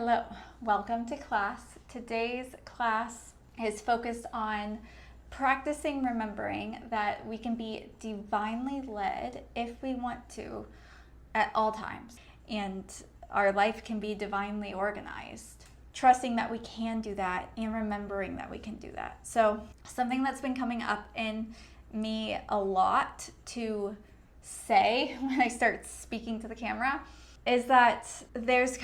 Hello, welcome to class. Today's class is focused on practicing remembering that we can be divinely led if we want to at all times, and our life can be divinely organized. Trusting that we can do that and remembering that we can do that. So, something that's been coming up in me a lot to say when I start speaking to the camera is that there's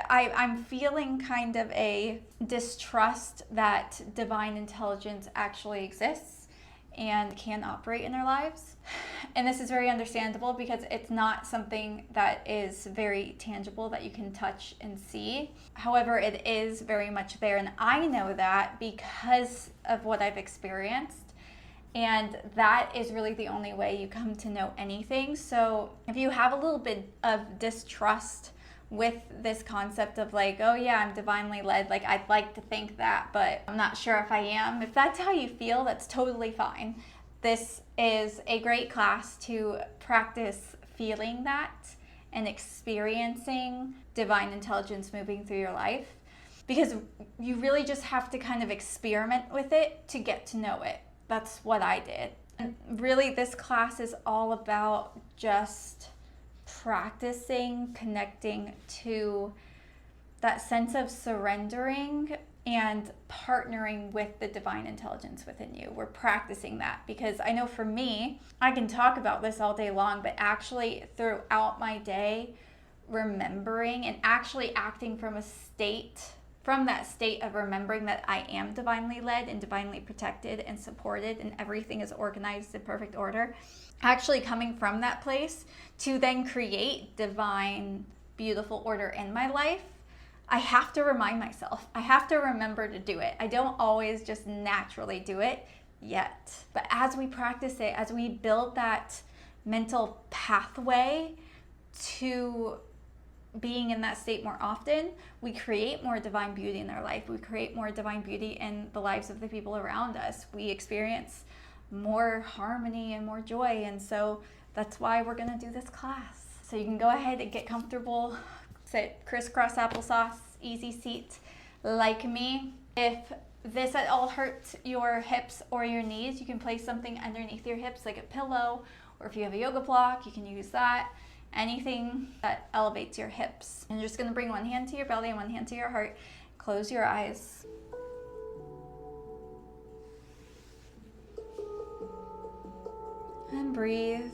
I'm feeling kind of a distrust that divine intelligence actually exists and can operate in our lives. And this is very understandable because it's not something that is very tangible that you can touch and see. However, it is very much there. And I know that because of what I've experienced. And that is really the only way you come to know anything. So if you have a little bit of distrust with this concept of like, oh yeah, I'm divinely led, like I'd like to think that, but I'm not sure if I am. If that's how you feel, that's totally fine. This is a great class to practice feeling that and experiencing divine intelligence moving through your life, because you really just have to kind of experiment with it to get to know it. That's what I did. And really, this class is all about just practicing connecting to that sense of surrendering and partnering with the divine intelligence within you. We're practicing that because I know for me, I can talk about this all day long, but actually throughout my day, remembering and actually acting from that state of remembering that I am divinely led and divinely protected and supported and everything is organized in perfect order. Actually coming from that place to then create divine, beautiful order in my life, I have to remind myself. I have to remember to do it. I don't always just naturally do it yet. But as we practice it, as we build that mental pathway to being in that state more often, we create more divine beauty in our life. We create more divine beauty in the lives of the people around us. We experience more harmony and more joy. And so that's why we're going to do this class. So you can go ahead and get comfortable, sit crisscross applesauce, easy seat like me. If this at all hurts your hips or your knees, you can place something underneath your hips like a pillow, or if you have a yoga block, you can use that. Anything that elevates your hips. And you're just going to bring one hand to your belly and one hand to your heart. Close your eyes. And breathe.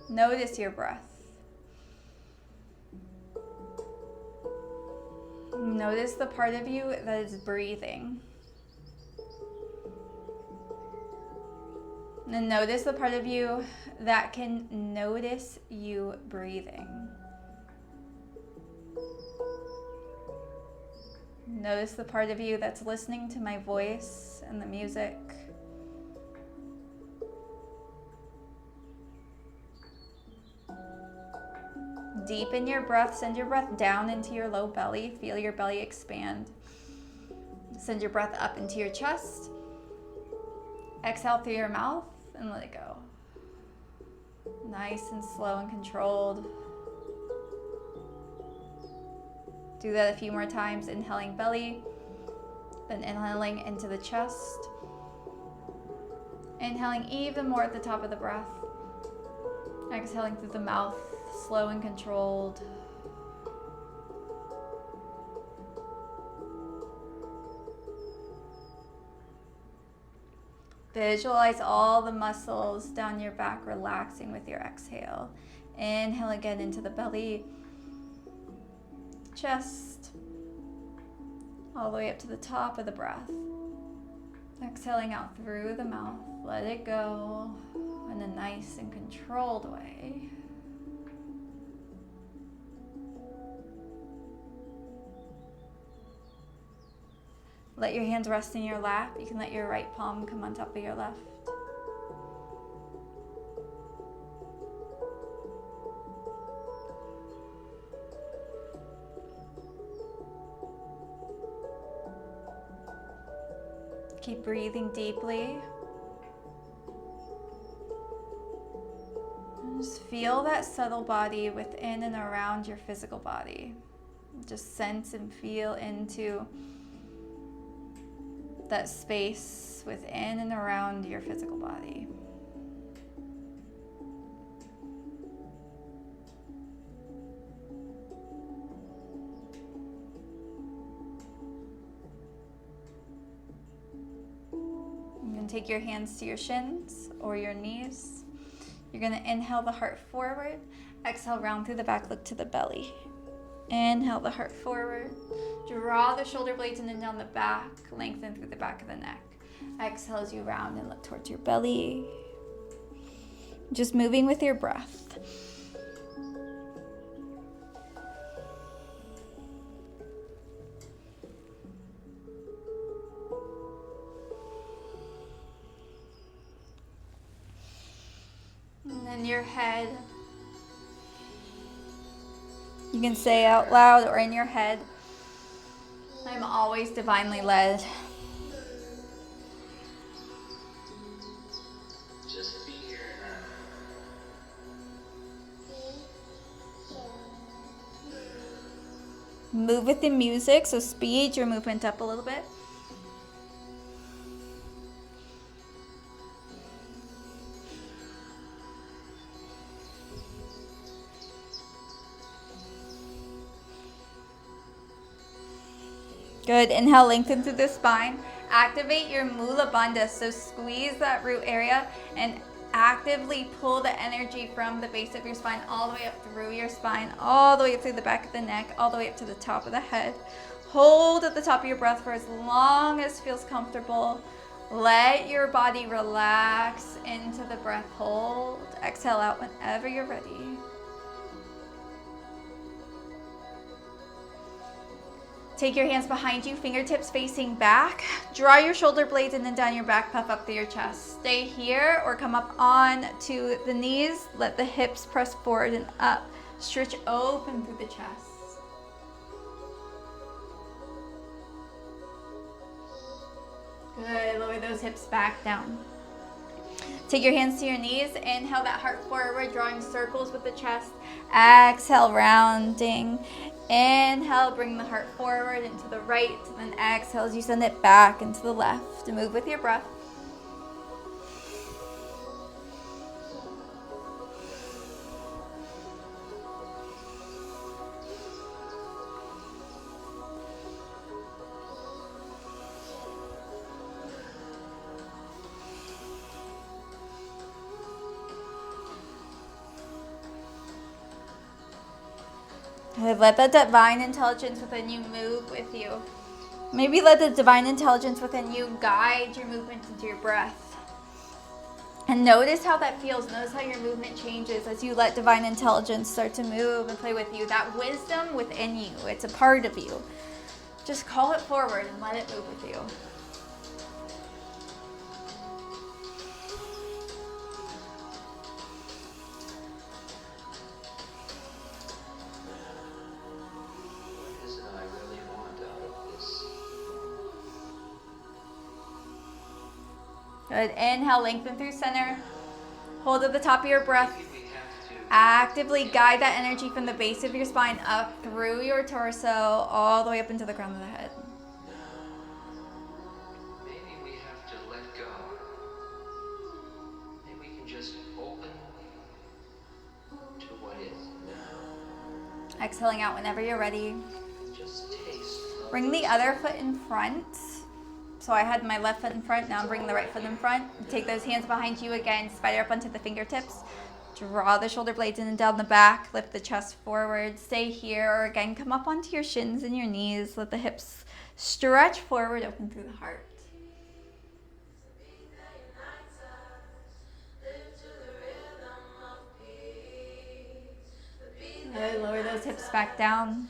Notice your breath. Notice the part of you that is breathing. And notice the part of you that can notice you breathing. Notice the part of you that's listening to my voice and the music. Deepen your breath. Send your breath down into your low belly. Feel your belly expand. Send your breath up into your chest. Exhale through your mouth and let it go. Nice and slow and controlled. Do that a few more times. Inhaling belly, then inhaling into the chest. Inhaling even more at the top of the breath. Exhaling through the mouth, slow and controlled. Visualize all the muscles down your back relaxing with your exhale. Inhale again into the belly, chest, all the way up to the top of the breath. Exhaling out through the mouth. Let it go in a nice and controlled way. Let your hands rest in your lap. You can let your right palm come on top of your left. Keep breathing deeply. And just feel that subtle body within and around your physical body. Just sense and feel into that space within and around your physical body. You can take your hands to your shins or your knees. You're going to inhale the heart forward. Exhale, round through the back, look to the belly. Inhale the heart forward. Draw the shoulder blades in and down the back. Lengthen through the back of the neck. Exhale as you round and look towards your belly. Just moving with your breath. And then your head. You can say out loud or in your head, I'm always divinely led. Just be here now. Move with the music, so speed your movement up a little bit. Good. Inhale, lengthen through the spine. Activate your Mula Bandha. So squeeze that root area and actively pull the energy from the base of your spine all the way up through your spine, all the way up through the back of the neck, all the way up to the top of the head. Hold at the top of your breath for as long as feels comfortable. Let your body relax into the breath. Hold. Exhale out whenever you're ready. Take your hands behind you, fingertips facing back. Draw your shoulder blades in and down your back, puff up through your chest. Stay here or come up on to the knees. Let the hips press forward and up. Stretch open through the chest. Good, lower those hips back down. Take your hands to your knees. Inhale that heart forward, drawing circles with the chest. Exhale, rounding. Inhale, bring the heart forward and to the right. Then exhale as you send it back and to the left. To move with your breath. Let the divine intelligence within you move with you. Maybe let the divine intelligence within you guide your movement into your breath. And notice how that feels. Notice how your movement changes as you let divine intelligence start to move and play with you. That wisdom within you, it's a part of you. Just call it forward and let it move with you. Good. Inhale, lengthen through center. Hold at the top of your breath. Actively guide that energy from the base of your spine up through your torso, all the way up into the crown of the head. Maybe we have to let go. Maybe we can just open to what is now. Exhaling out whenever you're ready. Just taste. Bring the other foot in front. So I had my left foot in front, now I'm bringing the right foot in front. Take those hands behind you again, spider up onto the fingertips. Draw the shoulder blades in and down the back, lift the chest forward, stay here, or again, come up onto your shins and your knees. Let the hips stretch forward, open through the heart. Good, lower those hips back down.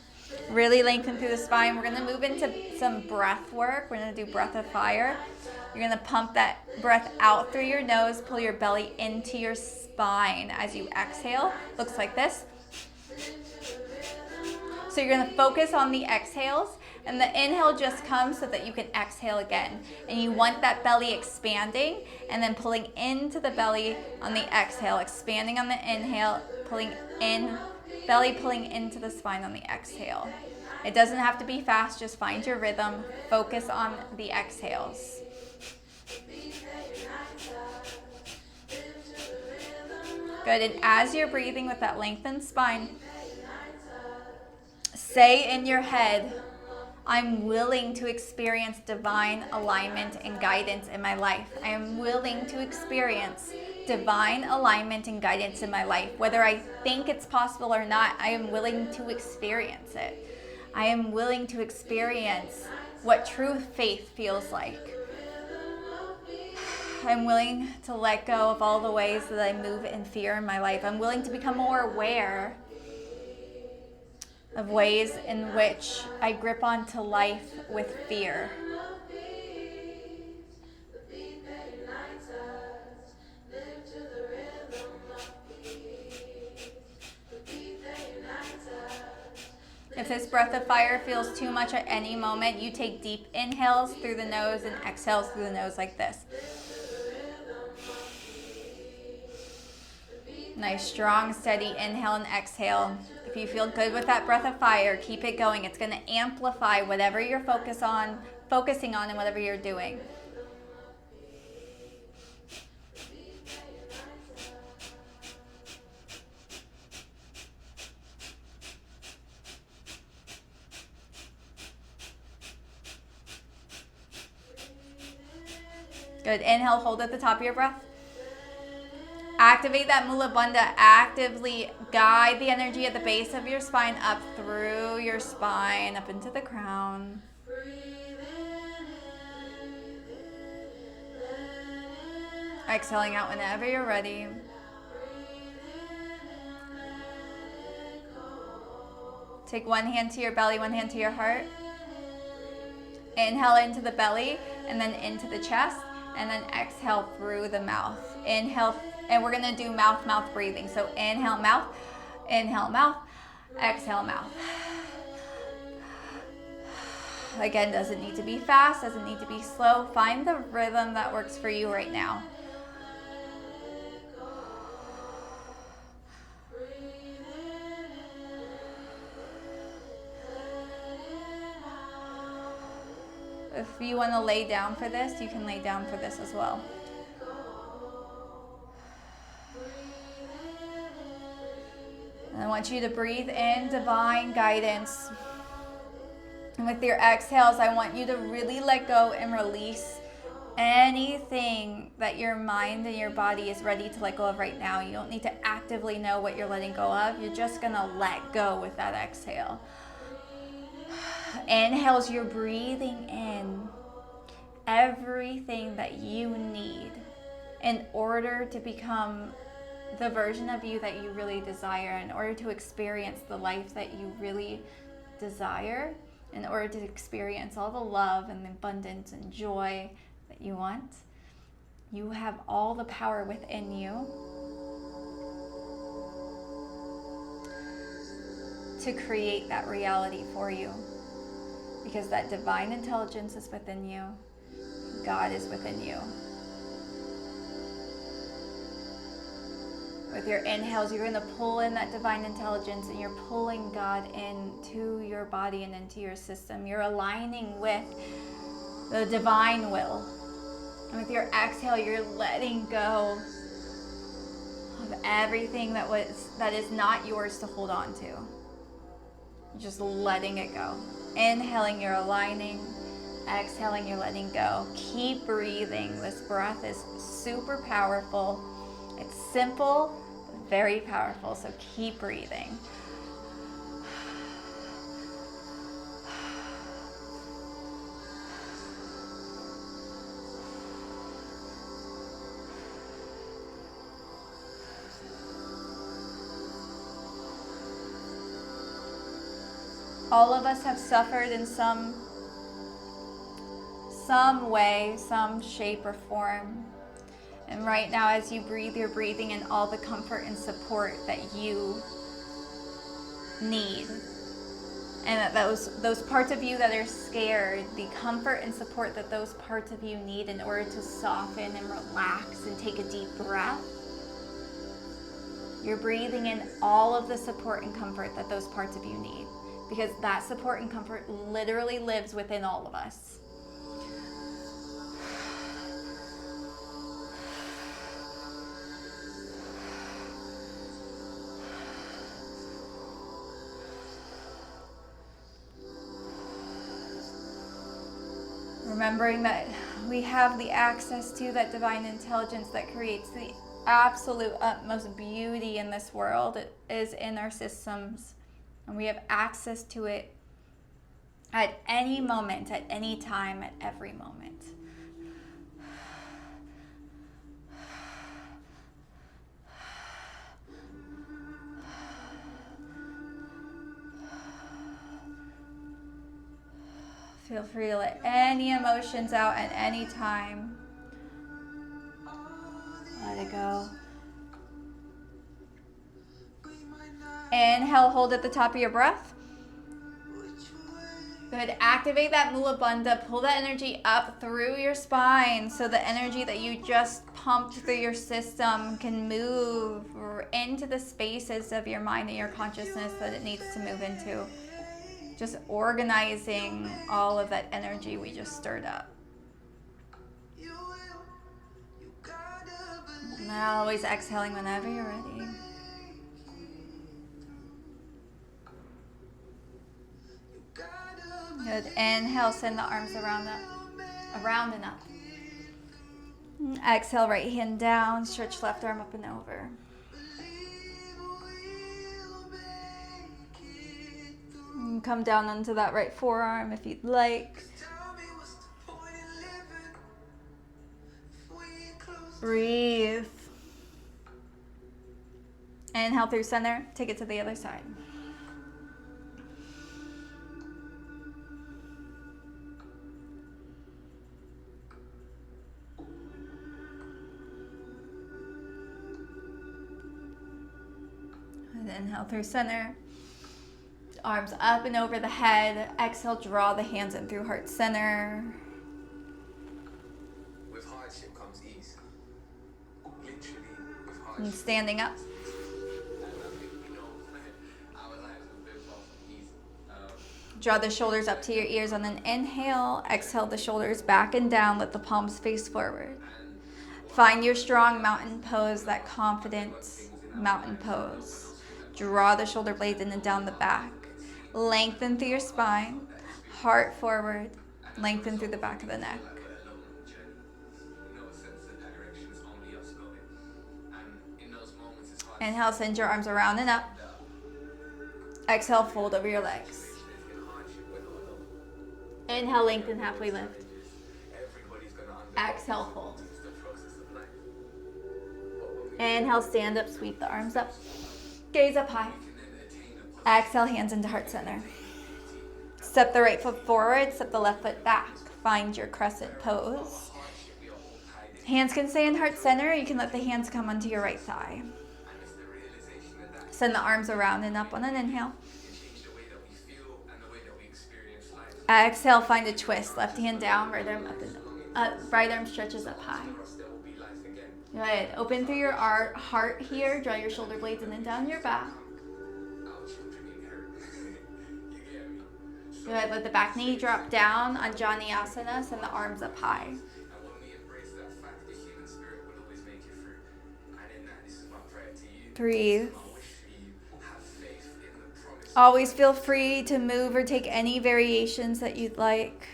Really lengthen through the spine. We're going to move into some breath work. We're going to do breath of fire. You're going to pump that breath out through your nose, pull your belly into your spine as you exhale. Looks like this. So you're going to focus on the exhales, and the inhale just comes so that you can exhale again. And you want that belly expanding and then pulling into the belly on the exhale, expanding on the inhale, pulling in Belly pulling into the spine on the exhale. It doesn't have to be fast, just find your rhythm. Focus on the exhales. Good, and as you're breathing with that lengthened spine, say in your head, I'm willing to experience divine alignment and guidance in my life. I am willing to experience divine alignment and guidance in my life. Whether I think it's possible or not, I am willing to experience it. I am willing to experience what true faith feels like. I'm willing to let go of all the ways that I move in fear in my life. I'm willing to become more aware of ways in which I grip onto life with fear. If this breath of fire feels too much at any moment, you take deep inhales through the nose and exhales through the nose like this. Nice, strong, steady inhale and exhale. If you feel good with that breath of fire, keep it going. It's going to amplify whatever you're focusing on and whatever you're doing. Good. Inhale, hold at the top of your breath. Activate that Mula Bandha. Actively guide the energy at the base of your spine up through your spine, up into the crown. Exhaling out whenever you're ready. Take one hand to your belly, one hand to your heart. Inhale into the belly and then into the chest, and then exhale through the mouth. Inhale, and we're gonna do mouth breathing. So inhale, mouth, exhale, mouth. Again, doesn't need to be fast, doesn't need to be slow. Find the rhythm that works for you right now. If you want to lay down for this, you can lay down for this as well. And I want you to breathe in divine guidance. And with your exhales, I want you to really let go and release anything that your mind and your body is ready to let go of right now. You don't need to actively know what you're letting go of. You're just going to let go with that exhale. Inhales, you're breathing in everything that you need in order to become the version of you that you really desire, in order to experience the life that you really desire, in order to experience all the love and abundance and joy that you want. You have all the power within you to create that reality for you. Because that divine intelligence is within you. God is within you. With your inhales, you're going to pull in that divine intelligence, and you're pulling God into your body and into your system. You're aligning with the divine will. And with your exhale, you're letting go of everything that is not yours to hold on to. You're just letting it go. Inhaling, you're aligning. Exhaling, you're letting go. Keep breathing. This breath is super powerful. It's simple, but very powerful. So keep breathing. All of us have suffered in some way, some shape or form. And right now, as you breathe, you're breathing in all the comfort and support that you need. And that those parts of you that are scared, the comfort and support that those parts of you need in order to soften and relax and take a deep breath. You're breathing in all of the support and comfort that those parts of you need, because that support and comfort literally lives within all of us. Remembering that we have the access to that divine intelligence that creates the absolute utmost beauty in this world. It is in our systems, and we have access to it at any moment, at any time, at every moment. Feel free to let any emotions out at any time. Let it go. Inhale, hold at the top of your breath. Good. Activate that Mula Bandha. Pull that energy up through your spine so the energy that you just pumped through your system can move into the spaces of your mind and your consciousness that it needs to move into. Just organizing all of that energy we just stirred up. Now always exhaling whenever you're ready. Good. Inhale, send the arms around and up. Exhale, right hand down, stretch left arm up and over. And come down onto that right forearm if you'd like. Breathe. Inhale through center, take it to the other side. And inhale through center. Arms up and over the head. Exhale, draw the hands in through heart center. With hardship comes ease. Literally, with hardship. And standing up. Draw the shoulders up to your ears on an inhale. Exhale the shoulders back and down. Let the palms face forward. Find your strong mountain pose, that confident mountain pose. Draw the shoulder blades in and down the back. Lengthen through your spine. Heart forward. Lengthen through the back of the neck. Inhale, send your arms around and up. Exhale, fold over your legs. Inhale, lengthen, halfway lift. Exhale, fold. Inhale, stand up, sweep the arms up. Gaze up high. Exhale, hands into heart center. Step the right foot forward, step the left foot back. Find your crescent pose. Hands can stay in heart center. You can let the hands come onto your right thigh. Send the arms around and up on an inhale. Exhale, find a twist. Left hand down, right arm up and up. Right arm stretches up high. Good. Open through your heart here. Draw your shoulder blades in and down your back. Good. Let the back knee drop down on Janiyasana. Send the arms up high. Breathe. Always feel free to move or take any variations that you'd like.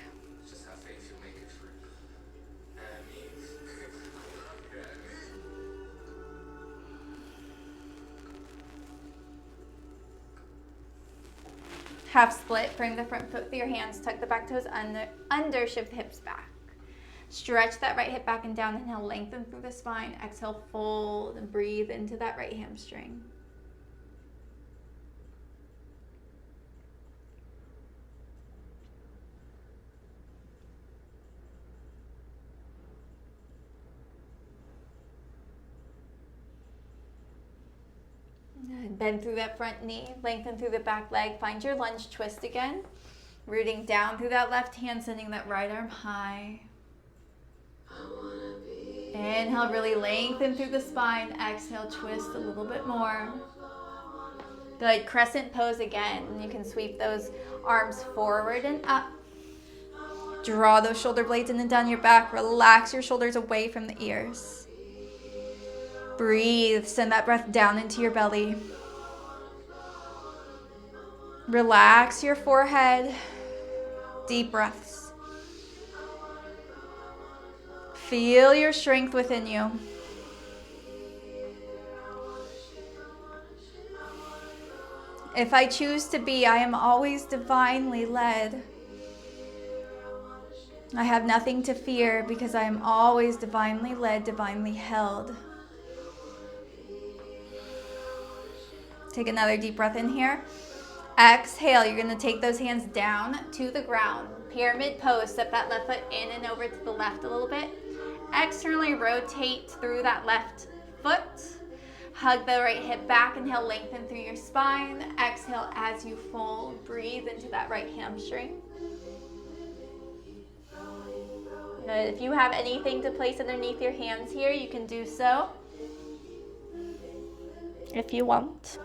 Half split, bring the front foot with your hands, tuck the back toes under, shift the hips back. Stretch that right hip back and down. Inhale, lengthen through the spine. Exhale, fold and breathe into that right hamstring. Bend through that front knee, lengthen through the back leg. Find your lunge twist again. Rooting down through that left hand, sending that right arm high. Inhale, really lengthen through the spine. Exhale, twist a little bit more. Good. Crescent pose again. You can sweep those arms forward and up. Draw those shoulder blades in and down your back. Relax your shoulders away from the ears. Breathe. Send that breath down into your belly. Relax your forehead. Deep breaths. Feel your strength within you. If I choose to be, I am always divinely led. I have nothing to fear because I am always divinely led, divinely held. Take another deep breath in here. Exhale, you're going to take those hands down to the ground. Pyramid pose, step that left foot in and over to the left a little bit. Externally rotate through that left foot. Hug the right hip back. Inhale, lengthen through your spine. Exhale as you fold. Breathe into that right hamstring. Good. If you have anything to place underneath your hands here, you can do so if you want.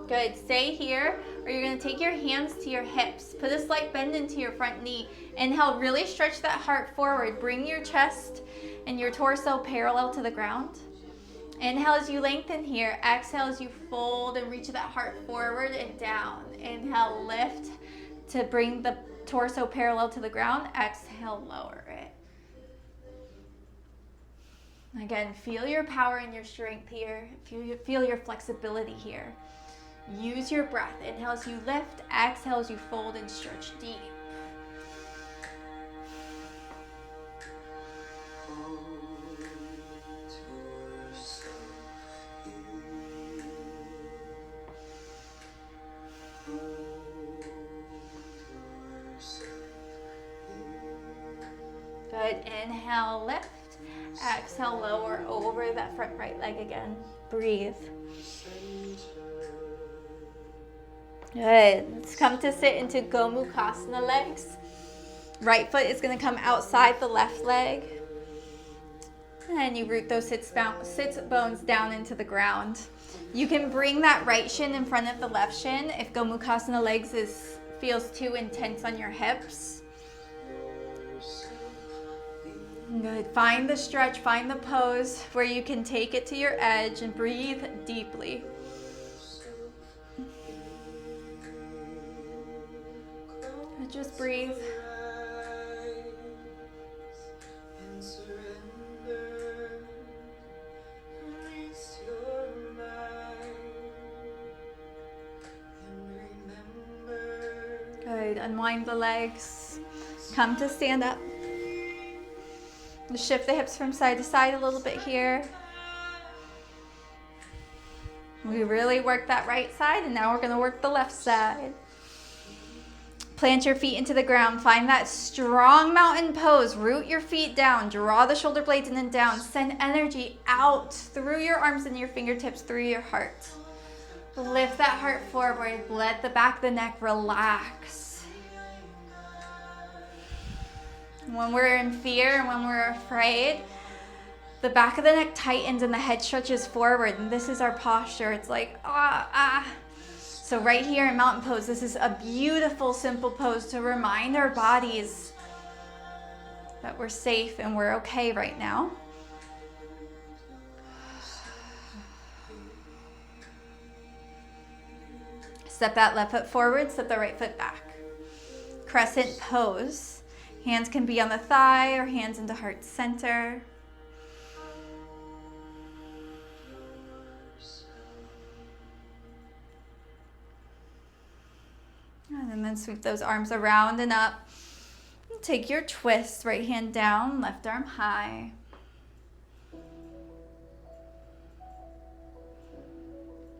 Good. Stay here, or you're going to take your hands to your hips. Put a slight bend into your front knee. Inhale, really stretch that heart forward. Bring your chest and your torso parallel to the ground. Inhale as you lengthen here. Exhale as you fold and reach that heart forward and down. Inhale, lift to bring the torso parallel to the ground. Exhale, lower it. Again, feel your power and your strength here. Feel your flexibility here. Use your breath. Inhale as you lift. Exhale as you fold and stretch deep. Good. Inhale, lift. Exhale, lower over that front right leg again. Breathe. Good. Let's come to sit into Gomukhasana legs. Right foot is going to come outside the left leg. And you root those sit bones down into the ground. You can bring that right shin in front of the left shin if Gomukhasana legs feels too intense on your hips. Good. Find the stretch, find the pose where you can take it to your edge and breathe deeply. Just breathe. Good. Unwind the legs. Come to stand up. Shift the hips from side to side a little bit here. We really work that right side, and now we're going to work the left side. Plant your feet into the ground. Find that strong mountain pose. Root your feet down. Draw the shoulder blades in and down. Send energy out through your arms and your fingertips, through your heart. Lift that heart forward. Let the back of the neck relax. When we're in fear and when we're afraid, the back of the neck tightens and the head stretches forward. And this is our posture. It's like, So right here in mountain pose, this is a beautiful, simple pose to remind our bodies that we're safe and we're okay right now. Step that left foot forward, step the right foot back. Crescent pose. Hands can be on the thigh or hands into heart center. And then sweep those arms around and up. Take your twist, right hand down, left arm high.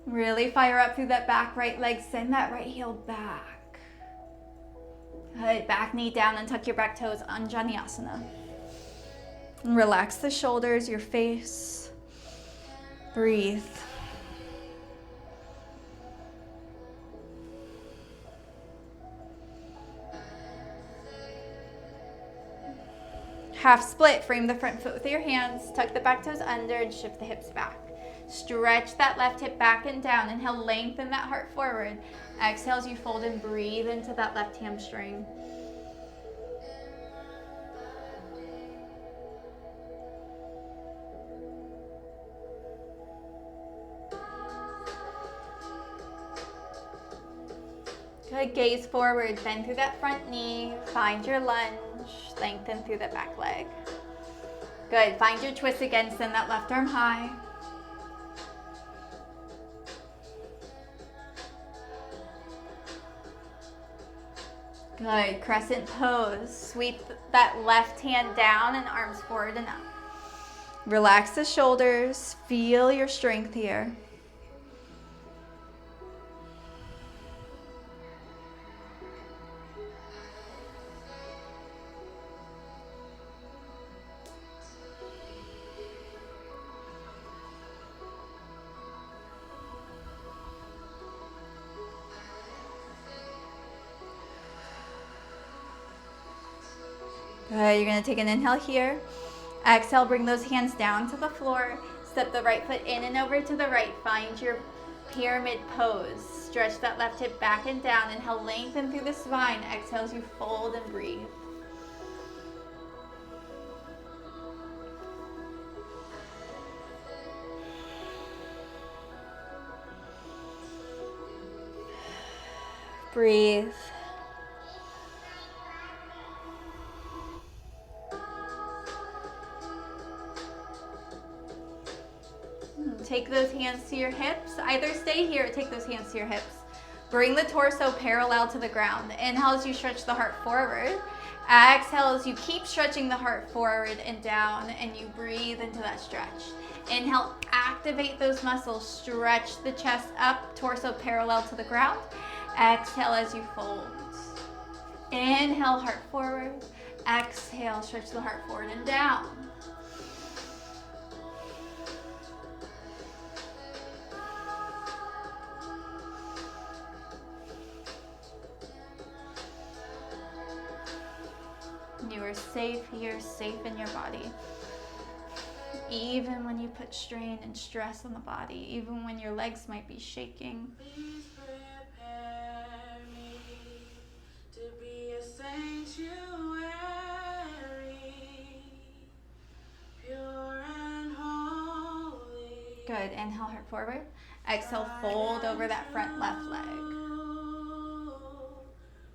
Really fire up through that back right leg. Send that right heel back. Good. Back knee down and tuck your back toes, Anjaneyasana. And relax the shoulders, your face. Breathe. half split. Frame the front foot with your hands. Tuck the back toes under and shift the hips back. Stretch that left hip back and down. Inhale, lengthen that heart forward. Exhale as you fold and breathe into that left hamstring. Good, gaze forward, bend through that front knee, find your lunge, lengthen through the back leg. Good, find your twist again, send that left arm high. Good, crescent pose, sweep that left hand down and arms forward and up. Relax the shoulders, feel your strength here. Good, you're gonna take an inhale here. Exhale, bring those hands down to the floor. Step the right foot in and over to the right. Find your pyramid pose. Stretch that left hip back and down. Inhale, lengthen through the spine. Exhale as you fold and breathe. Breathe. Take those hands to your hips. Either stay here or take those hands to your hips. Bring the torso parallel to the ground. Inhale as you stretch the heart forward. Exhale as you keep stretching the heart forward and down, and you breathe into that stretch. Inhale, activate those muscles. Stretch the chest up, torso parallel to the ground. Exhale as you fold. Inhale, heart forward. Exhale, stretch the heart forward and down. You are safe here, safe in your body. Even when you put strain and stress on the body, even when your legs might be shaking. Please prepare me to be a sanctuary, pure and holy. Good. Inhale, heart forward. Exhale, fold over that front left leg.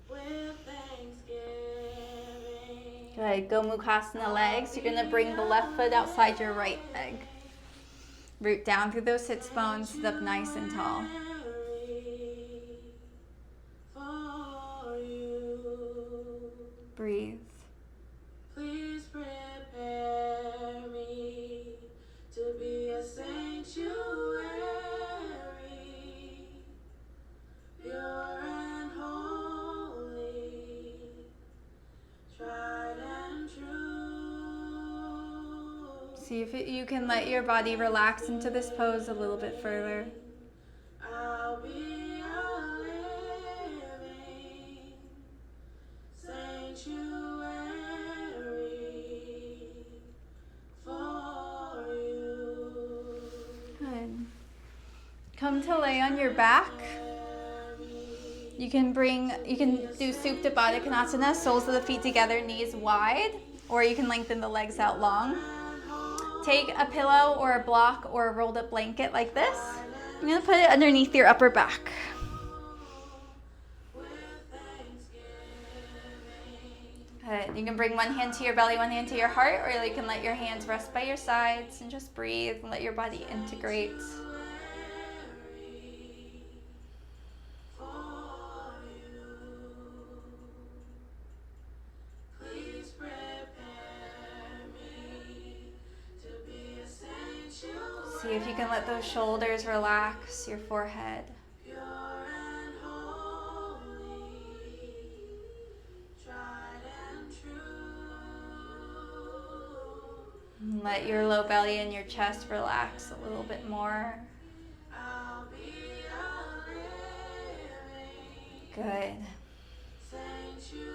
With thanksgiving. Good. Gomukhasana legs. You're going to bring the left foot outside your right leg. Root down through those sits bones, sit up nice and tall. For you. Breathe. Please prepare me to be a sanctuary, pure and holy, tried and true. See if you can let your body relax into this pose a little bit further. I'll be a living sanctuary for you. Good. Come to lay on your back. You can do Supta Baddha Konasana, soles of the feet together, knees wide, or you can lengthen the legs out long. Take a pillow or a block or a rolled up blanket like this. I'm going to put it underneath your upper back. Good. You can bring one hand to your belly, one hand to your heart, or you can let your hands rest by your sides and just breathe and let your body integrate. Please prepare me to be a sanctuary. See if you can let those shoulders relax, your forehead. Pure and holy, tried and true. And let your low belly and your chest relax a little bit more. I'll be a living Good. sanctuary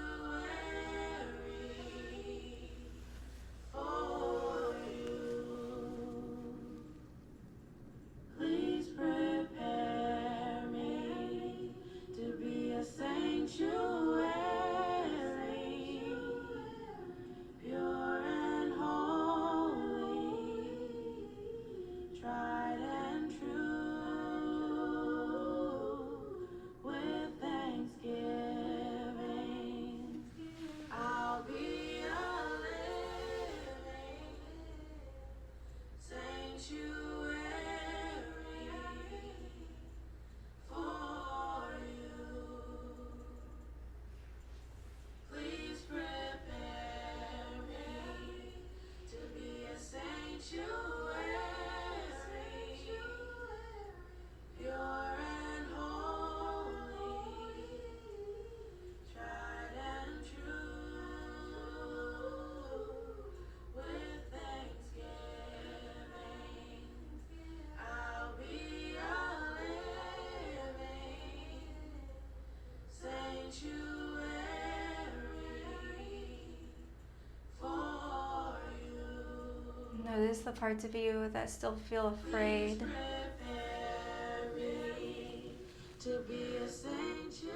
Notice the parts of you that still feel afraid. Prepare me to be a sanctuary.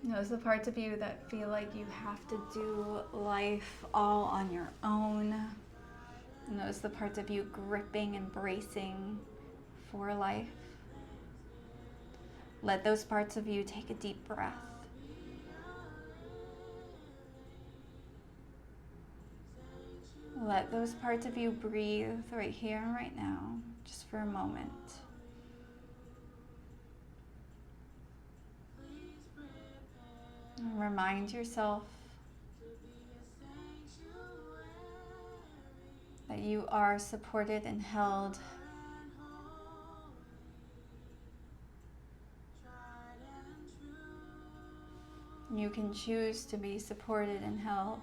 Notice the parts of you that feel like you have to do life all on your own. Notice the parts of you gripping and bracing for life. Let those parts of you take a deep breath. Let those parts of you breathe right here and right now, just for a moment. And remind yourself that you are supported and held. You can choose to be supported and held.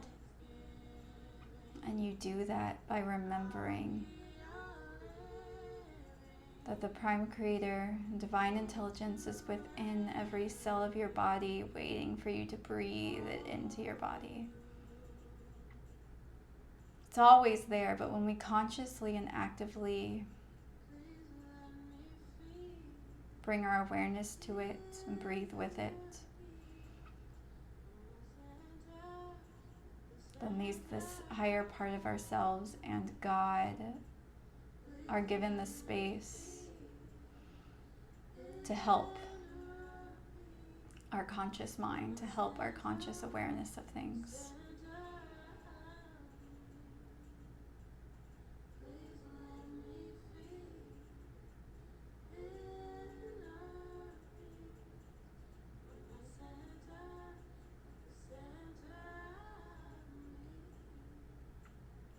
And you do that by remembering that the Prime Creator, Divine Intelligence, is within every cell of your body, waiting for you to breathe it into your body. It's always there, but when we consciously and actively bring our awareness to it and breathe with it, then this higher part of ourselves and God are given the space to help our conscious mind, to help our conscious awareness of things.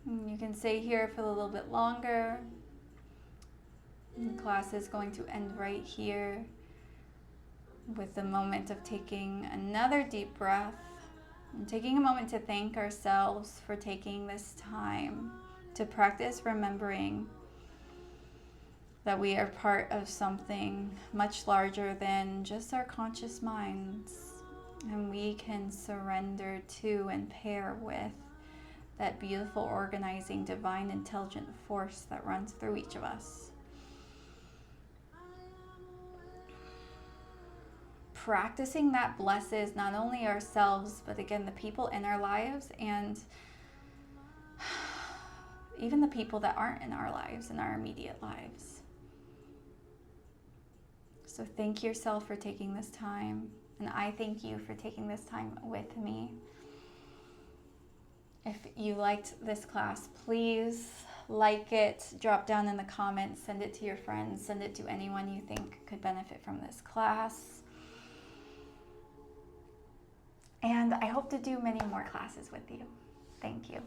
And you can stay here for a little bit longer. The class is going to end right here with the moment of taking another deep breath and taking a moment to thank ourselves for taking this time to practice remembering that we are part of something much larger than just our conscious minds, and we can surrender to and pair with that beautiful, organizing, divine, intelligent force that runs through each of us. Practicing that blesses not only ourselves, but again, the people in our lives and even the people that aren't in our lives, in our immediate lives. So thank yourself for taking this time, and I thank you for taking this time with me. If you liked this class, please like it, drop down in the comments, send it to your friends, send it to anyone you think could benefit from this class. And I hope to do many more classes with you. Thank you.